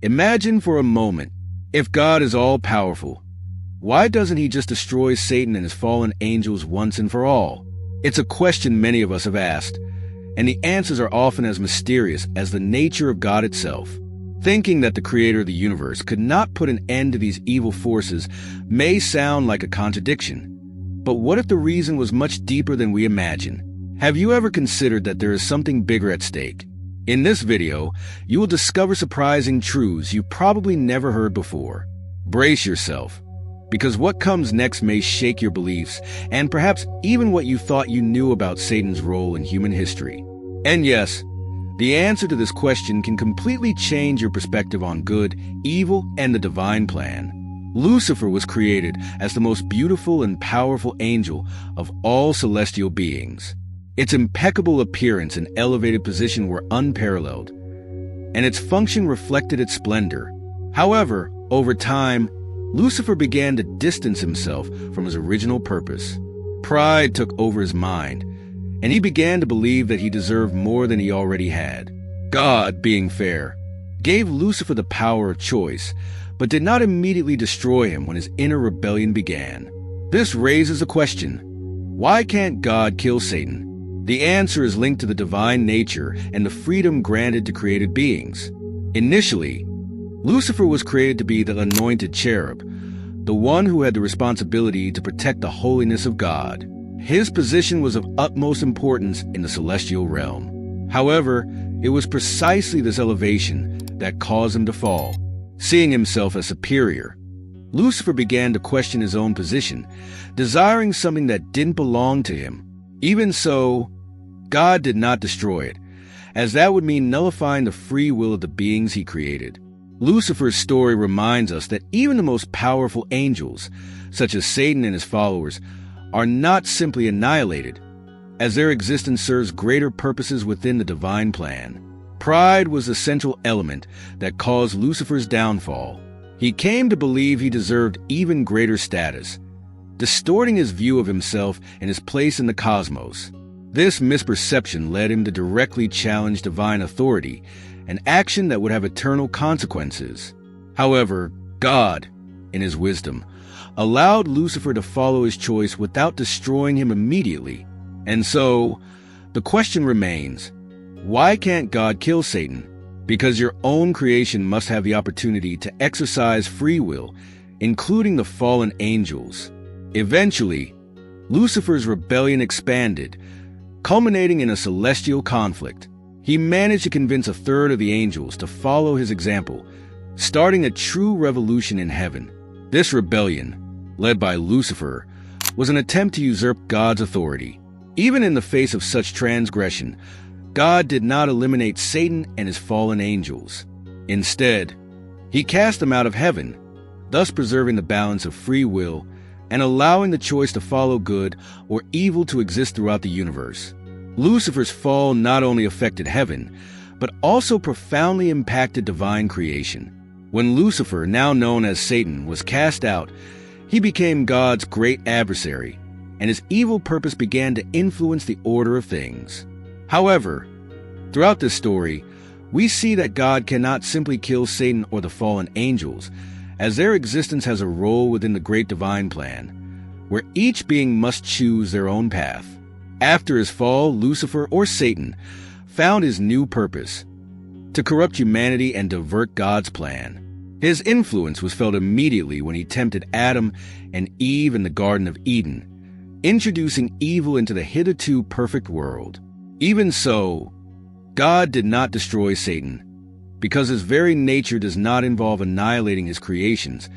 Imagine for a moment, if God is all-powerful, why doesn't he just destroy Satan and his fallen angels once and for all? It's a question many of us have asked, and the answers are often as mysterious as the nature of God itself. Thinking that the creator of the universe could not put an end to these evil forces may sound like a contradiction. But what if the reason was much deeper than we imagine? Have you ever considered that there is something bigger at stake? In this video, you will discover surprising truths you probably never heard before. Brace yourself, because what comes next may shake your beliefs and perhaps even what you thought you knew about Satan's role in human history. And yes, the answer to this question can completely change your perspective on good, evil, and the divine plan. Lucifer was created as the most beautiful and powerful angel of all celestial beings. Its impeccable appearance and elevated position were unparalleled, and its function reflected its splendor. However, over time, Lucifer began to distance himself from his original purpose. Pride took over his mind, and he began to believe that he deserved more than he already had. God, being fair, gave Lucifer the power of choice, but did not immediately destroy him when his inner rebellion began. This raises a question: why can't God kill Satan? The answer is linked to the divine nature and the freedom granted to created beings. Initially, Lucifer was created to be the anointed cherub, the one who had the responsibility to protect the holiness of God. His position was of utmost importance in the celestial realm. However, it was precisely this elevation that caused him to fall. Seeing himself as superior, Lucifer began to question his own position, desiring something that didn't belong to him. Even so, God did not destroy it, as that would mean nullifying the free will of the beings he created. Lucifer's story reminds us that even the most powerful angels, such as Satan and his followers, are not simply annihilated, as their existence serves greater purposes within the divine plan. Pride was the central element that caused Lucifer's downfall. He came to believe he deserved even greater status, distorting his view of himself and his place in the cosmos. This misperception led him to directly challenge divine authority, an action that would have eternal consequences. However, God, in his wisdom, allowed Lucifer to follow his choice without destroying him immediately. And so, the question remains, why can't God kill Satan? Because your own creation must have the opportunity to exercise free will, including the fallen angels. Eventually, Lucifer's rebellion expanded, culminating in a celestial conflict. He managed to convince a third of the angels to follow his example, starting a true revolution in heaven. This rebellion, led by Lucifer, was an attempt to usurp God's authority. Even in the face of such transgression, God did not eliminate Satan and his fallen angels. Instead, he cast them out of heaven, thus preserving the balance of free will and allowing the choice to follow good or evil to exist throughout the universe. Lucifer's fall not only affected heaven, but also profoundly impacted divine creation. When Lucifer, now known as Satan, was cast out, he became God's great adversary, and his evil purpose began to influence the order of things. However, throughout this story, we see that God cannot simply kill Satan or the fallen angels, as their existence has a role within the great divine plan, where each being must choose their own path. After his fall, Lucifer, or Satan, found his new purpose: to corrupt humanity and divert God's plan. His influence was felt immediately when he tempted Adam and Eve in the Garden of Eden, introducing evil into the hitherto perfect world. Even so, God did not destroy Satan, because his very nature does not involve annihilating his creations,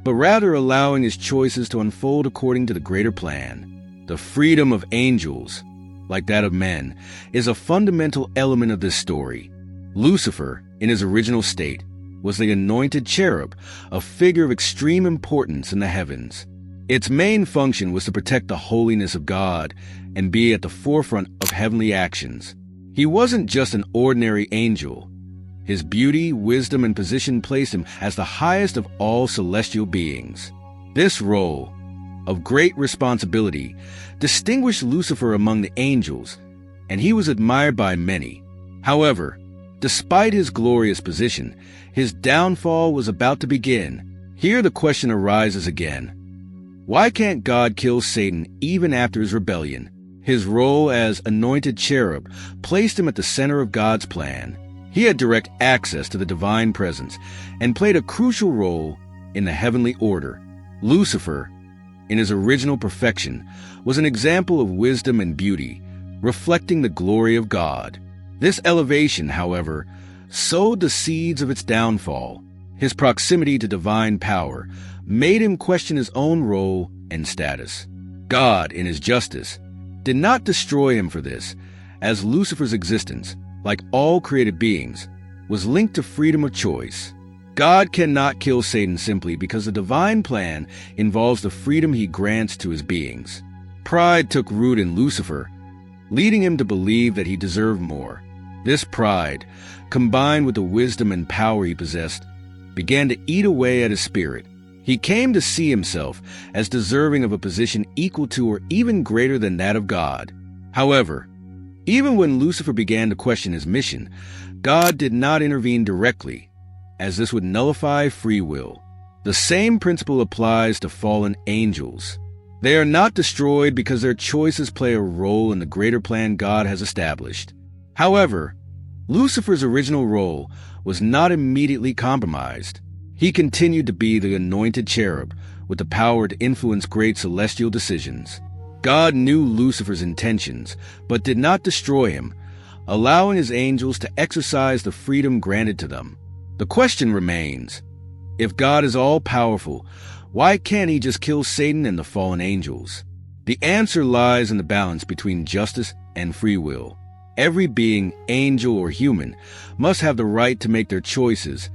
but rather allowing his choices to unfold according to the greater plan. The freedom of angels, like that of men, is a fundamental element of this story. Lucifer, in his original state, was the anointed cherub, a figure of extreme importance in the heavens. Its main function was to protect the holiness of God and be at the forefront of heavenly actions. He wasn't just an ordinary angel. His beauty, wisdom, and position placed him as the highest of all celestial beings. This role, of great responsibility, distinguished Lucifer among the angels, and he was admired by many. However, Despite his glorious position, his downfall was about to begin. Here the question arises again. Why can't God kill Satan even after his rebellion? His role as anointed cherub placed him at the center of God's plan. He had direct access to the divine presence and played a crucial role in the heavenly order. Lucifer, in his original perfection, was an example of wisdom and beauty, reflecting the glory of God. This elevation, however, sowed the seeds of its downfall. His proximity to divine power made him question his own role and status. God, in his justice, did not destroy him for this, as Lucifer's existence, like all created beings, was linked to freedom of choice. God cannot kill Satan simply because the divine plan involves the freedom he grants to his beings. Pride took root in Lucifer, leading him to believe that he deserved more. This pride, combined with the wisdom and power he possessed, began to eat away at his spirit. He came to see himself as deserving of a position equal to or even greater than that of God. However, even when Lucifer began to question his mission, God did not intervene directly, as this would nullify free will. The same principle applies to fallen angels. They are not destroyed because their choices play a role in the greater plan God has established. However, Lucifer's original role was not immediately compromised. He continued to be the anointed cherub with the power to influence great celestial decisions. God knew Lucifer's intentions, but did not destroy him, allowing his angels to exercise the freedom granted to them. The question remains, if God is all-powerful, why can't he just kill Satan and the fallen angels? The answer lies in the balance between justice and free will. Every being, angel or human, must have the right to make their choices,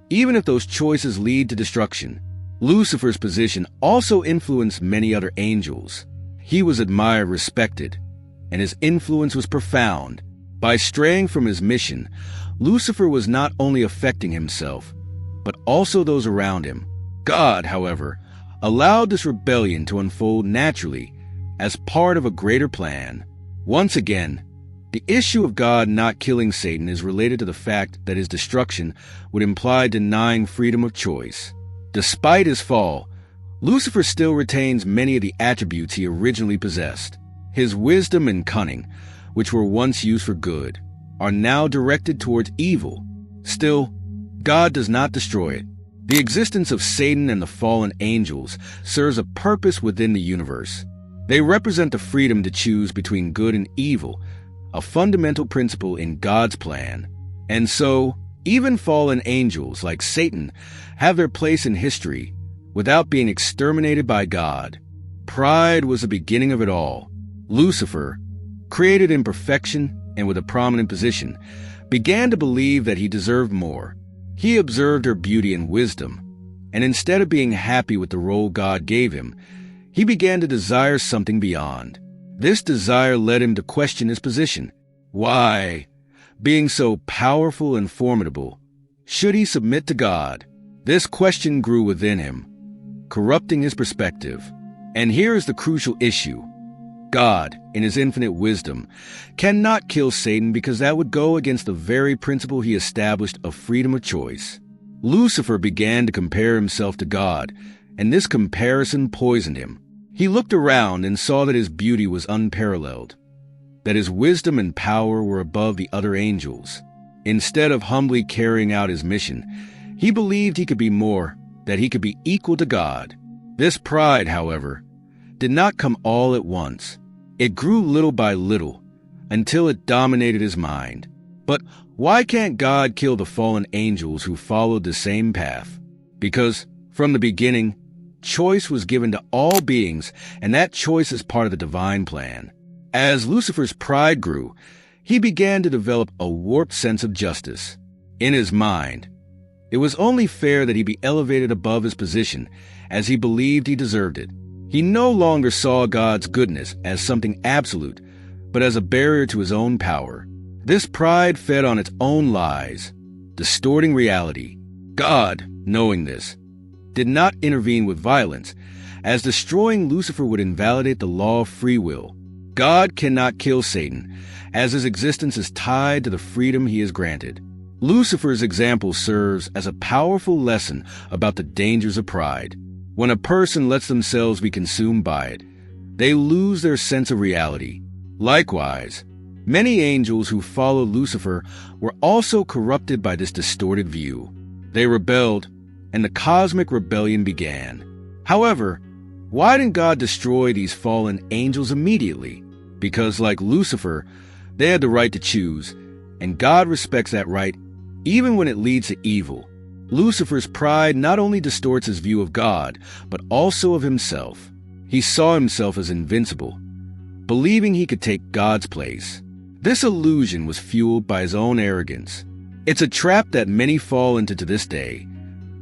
even if those choices lead to destruction. Lucifer's position also influenced many other angels. He was admired, respected, and his influence was profound. By straying from his mission, Lucifer was not only affecting himself, but also those around him. God, however, allowed this rebellion to unfold naturally as part of a greater plan. Once again, the issue of God not killing Satan is related to the fact that his destruction would imply denying freedom of choice. Despite his fall, Lucifer still retains many of the attributes he originally possessed. His wisdom and cunning, which were once used for good, are now directed towards evil. Still, God does not destroy it. The existence of Satan and the fallen angels serves a purpose within the universe. They represent the freedom to choose between good and evil, a fundamental principle in God's plan. And so, even fallen angels like Satan have their place in history without being exterminated by God. Pride was the beginning of it all. Lucifer, created in perfection and with a prominent position, began to believe that he deserved more. He observed her beauty and wisdom, and instead of being happy with the role God gave him, he began to desire something beyond. This desire led him to question his position. Why, being so powerful and formidable, should he submit to God? This question grew within him, corrupting his perspective. And here is the crucial issue. God, in his infinite wisdom, cannot kill Satan because that would go against the very principle he established of freedom of choice. Lucifer began to compare himself to God, and this comparison poisoned him. He looked around and saw that his beauty was unparalleled, that his wisdom and power were above the other angels. Instead of humbly carrying out his mission, he believed he could be more, that he could be equal to God. This pride, however, did not come all at once. It grew little by little until it dominated his mind. But why can't God kill the fallen angels who followed the same path? Because from the beginning, choice was given to all beings, and that choice is part of the divine plan. As Lucifer's pride grew, he began to develop a warped sense of justice. In his mind, it was only fair that he be elevated above his position, as he believed he deserved it. He no longer saw God's goodness as something absolute, but as a barrier to his own power. This pride fed on its own lies, distorting reality. God, knowing this, did not intervene with violence, as destroying Lucifer would invalidate the law of free will. God cannot kill Satan, as his existence is tied to the freedom he has granted. Lucifer's example serves as a powerful lesson about the dangers of pride. When a person lets themselves be consumed by it, they lose their sense of reality. Likewise, many angels who followed Lucifer were also corrupted by this distorted view. They rebelled, and the cosmic rebellion began. However, why didn't God destroy these fallen angels immediately? Because, like Lucifer, they had the right to choose, and God respects that right even when it leads to evil. Lucifer's pride not only distorts his view of God, but also of himself. He saw himself as invincible, believing he could take God's place. This illusion was fueled by his own arrogance. It's a trap that many fall into to this day.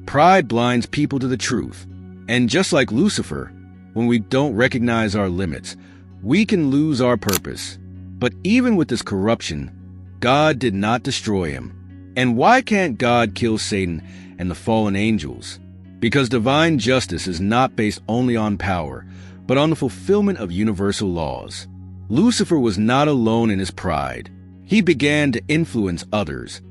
Pride blinds people to the truth. And just like Lucifer, when we don't recognize our limits, we can lose our purpose. But even with this corruption, God did not destroy him. And why can't God kill Satan and the fallen angels? Because divine justice is not based only on power, but on the fulfillment of universal laws. Lucifer was not alone in his pride. He began to influence others,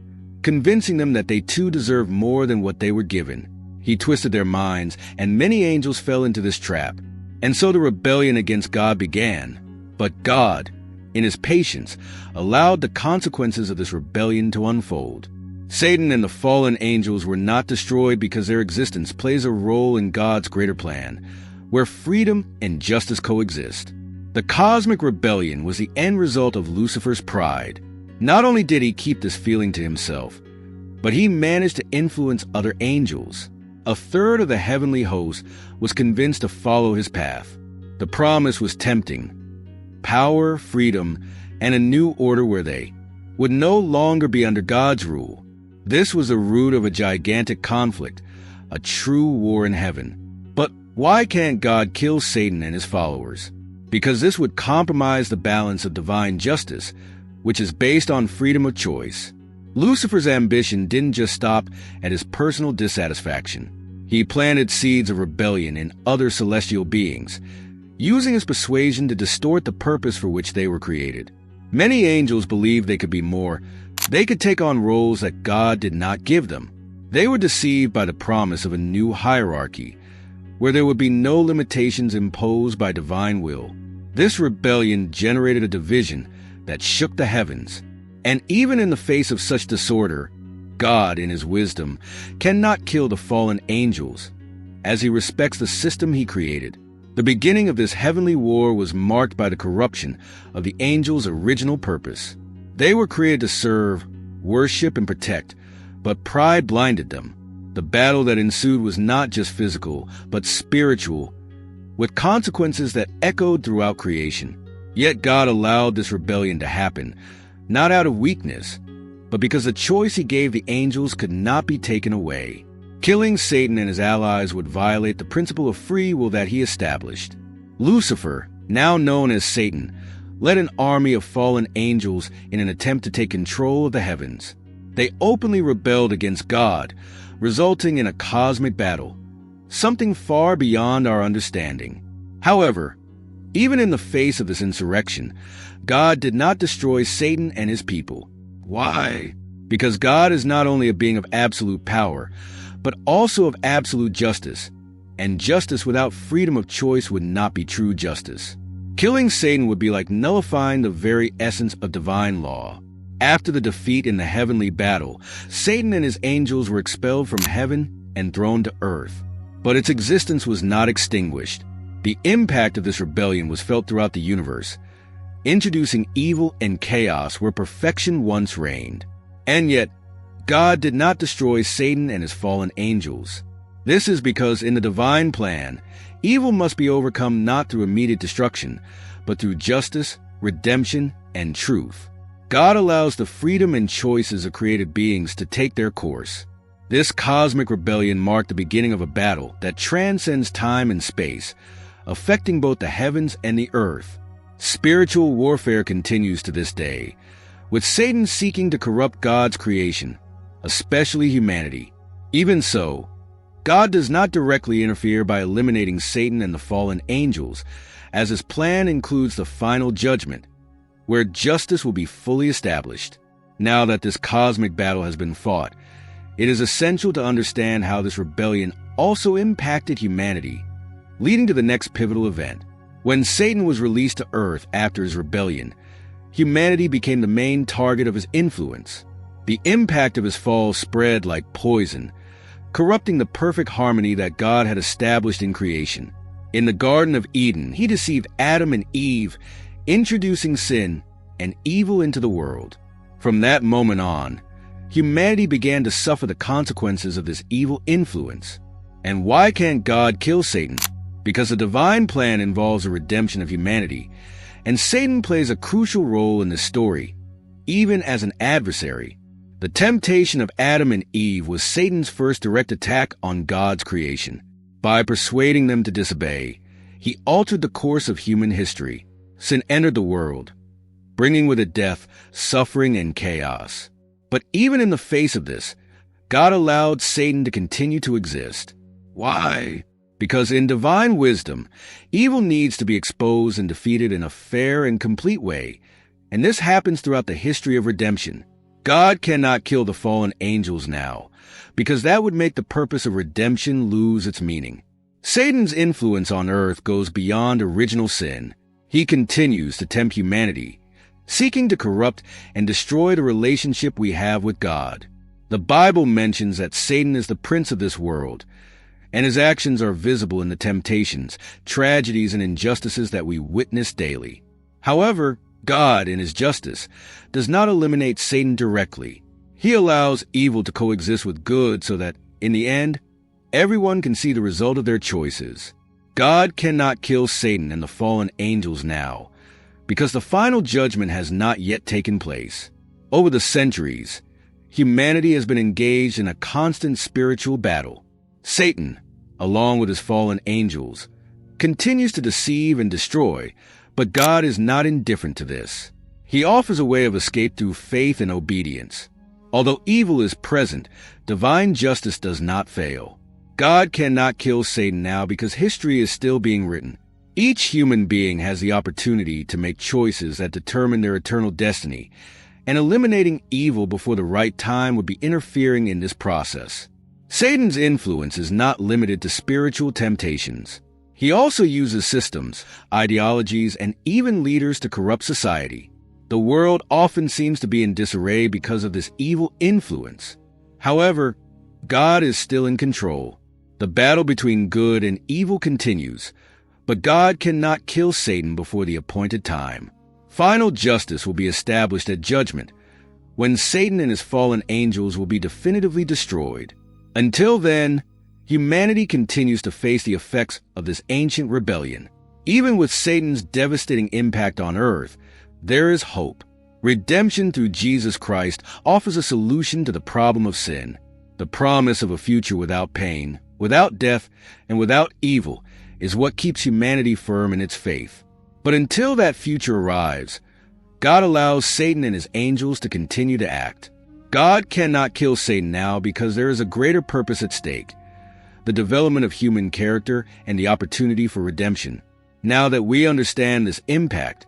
convincing them that they too deserved more than what they were given. He twisted their minds, and many angels fell into this trap. And so the rebellion against God began. But God, in his patience, allowed the consequences of this rebellion to unfold. Satan and the fallen angels were not destroyed because their existence plays a role in God's greater plan, where freedom and justice coexist. The cosmic rebellion was the end result of Lucifer's pride. Not only did he keep this feeling to himself, but he managed to influence other angels. A third of the heavenly host was convinced to follow his path. The promise was tempting: power, freedom, and a new order where they would no longer be under God's rule. This was the root of a gigantic conflict, a true war in heaven. But why can't God kill Satan and his followers? Because this would compromise the balance of divine justice, which is based on freedom of choice. Lucifer's ambition didn't just stop at his personal dissatisfaction. He planted seeds of rebellion in other celestial beings, using his persuasion to distort the purpose for which they were created. Many angels believed they could be more. They could take on roles that God did not give them. They were deceived by the promise of a new hierarchy, where there would be no limitations imposed by divine will. This rebellion generated a division that shook the heavens. And even in the face of such disorder, God, in his wisdom, cannot kill the fallen angels, as he respects the system he created. The beginning of this heavenly war was marked by the corruption of the angels' original purpose. They were created to serve, worship, and protect, but pride blinded them. The battle that ensued was not just physical, but spiritual, with consequences that echoed throughout creation. Yet God allowed this rebellion to happen, not out of weakness, but because the choice he gave the angels could not be taken away. Killing Satan and his allies would violate the principle of free will that he established. Lucifer, now known as Satan, led an army of fallen angels in an attempt to take control of the heavens. They openly rebelled against God, resulting in a cosmic battle, something far beyond our understanding. However, even in the face of this insurrection, God did not destroy Satan and his people. Why? Because God is not only a being of absolute power, but also of absolute justice, and justice without freedom of choice would not be true justice. Killing Satan would be like nullifying the very essence of divine law. After the defeat in the heavenly battle, Satan and his angels were expelled from heaven and thrown to earth. But its existence was not extinguished. The impact of this rebellion was felt throughout the universe, introducing evil and chaos where perfection once reigned. And yet, God did not destroy Satan and his fallen angels. This is because in the divine plan, evil must be overcome not through immediate destruction, but through justice, redemption, and truth. God allows the freedom and choices of created beings to take their course. This cosmic rebellion marked the beginning of a battle that transcends time and space, affecting both the heavens and the earth. Spiritual warfare continues to this day, with Satan seeking to corrupt God's creation, especially humanity. Even so, God does not directly interfere by eliminating Satan and the fallen angels, as his plan includes the final judgment, where justice will be fully established. Now that this cosmic battle has been fought, it is essential to understand how this rebellion also impacted humanity, leading to the next pivotal event. When Satan was released to Earth after his rebellion, humanity became the main target of his influence. The impact of his fall spread like poison, corrupting the perfect harmony that God had established in creation. In the Garden of Eden, he deceived Adam and Eve, introducing sin and evil into the world. From that moment on, humanity began to suffer the consequences of this evil influence. And why can't God kill Satan? Because the divine plan involves the redemption of humanity, and Satan plays a crucial role in this story, even as an adversary. The temptation of Adam and Eve was Satan's first direct attack on God's creation. By persuading them to disobey, he altered the course of human history. Sin entered the world, bringing with it death, suffering, and chaos. But even in the face of this, God allowed Satan to continue to exist. Why? Because in divine wisdom, evil needs to be exposed and defeated in a fair and complete way, and this happens throughout the history of redemption. God cannot kill the fallen angels now, because that would make the purpose of redemption lose its meaning. Satan's influence on earth goes beyond original sin. He continues to tempt humanity, seeking to corrupt and destroy the relationship we have with God. The Bible mentions that Satan is the prince of this world, and his actions are visible in the temptations, tragedies, and injustices that we witness daily. However, God, in his justice, does not eliminate Satan directly. He allows evil to coexist with good so that, in the end, everyone can see the result of their choices. God cannot kill Satan and the fallen angels now, because the final judgment has not yet taken place. Over the centuries, humanity has been engaged in a constant spiritual battle. Satan, along with his fallen angels, continues to deceive and destroy, but God is not indifferent to this. He offers a way of escape through faith and obedience. Although evil is present, divine justice does not fail. God cannot kill Satan now because history is still being written. Each human being has the opportunity to make choices that determine their eternal destiny, and eliminating evil before the right time would be interfering in this process. Satan's influence is not limited to spiritual temptations. He also uses systems, ideologies, and even leaders to corrupt society. The world often seems to be in disarray because of this evil influence. However, God is still in control. The battle between good and evil continues, but God cannot kill Satan before the appointed time. Final justice will be established at judgment, when Satan and his fallen angels will be definitively destroyed. Until then, humanity continues to face the effects of this ancient rebellion. Even with Satan's devastating impact on earth, there is hope. Redemption through Jesus Christ offers a solution to the problem of sin. The promise of a future without pain, without death, and without evil is what keeps humanity firm in its faith. But until that future arrives, God allows Satan and his angels to continue to act. God cannot kill Satan now because there is a greater purpose at stake: the development of human character and the opportunity for redemption. Now that we understand this impact,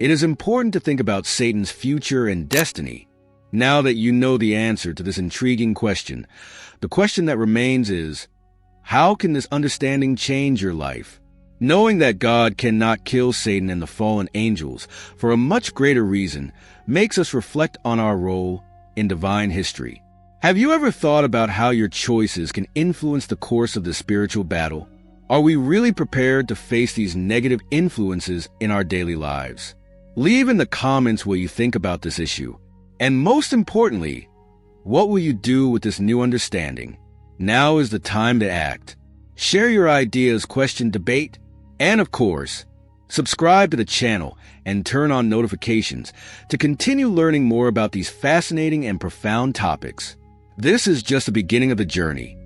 it is important to think about Satan's future and destiny. Now that you know the answer to this intriguing question, the question that remains is, how can this understanding change your life? Knowing that God cannot kill Satan and the fallen angels for a much greater reason makes us reflect on our role in divine history. Have you ever thought about how your choices can influence the course of the spiritual battle? Are we really prepared to face these negative influences in our daily lives? Leave in the comments what you think about this issue. And most importantly, what will you do with this new understanding? Now is the time to act. Share your ideas, question, debate, and of course, subscribe to the channel and turn on notifications to continue learning more about these fascinating and profound topics. This is just the beginning of the journey.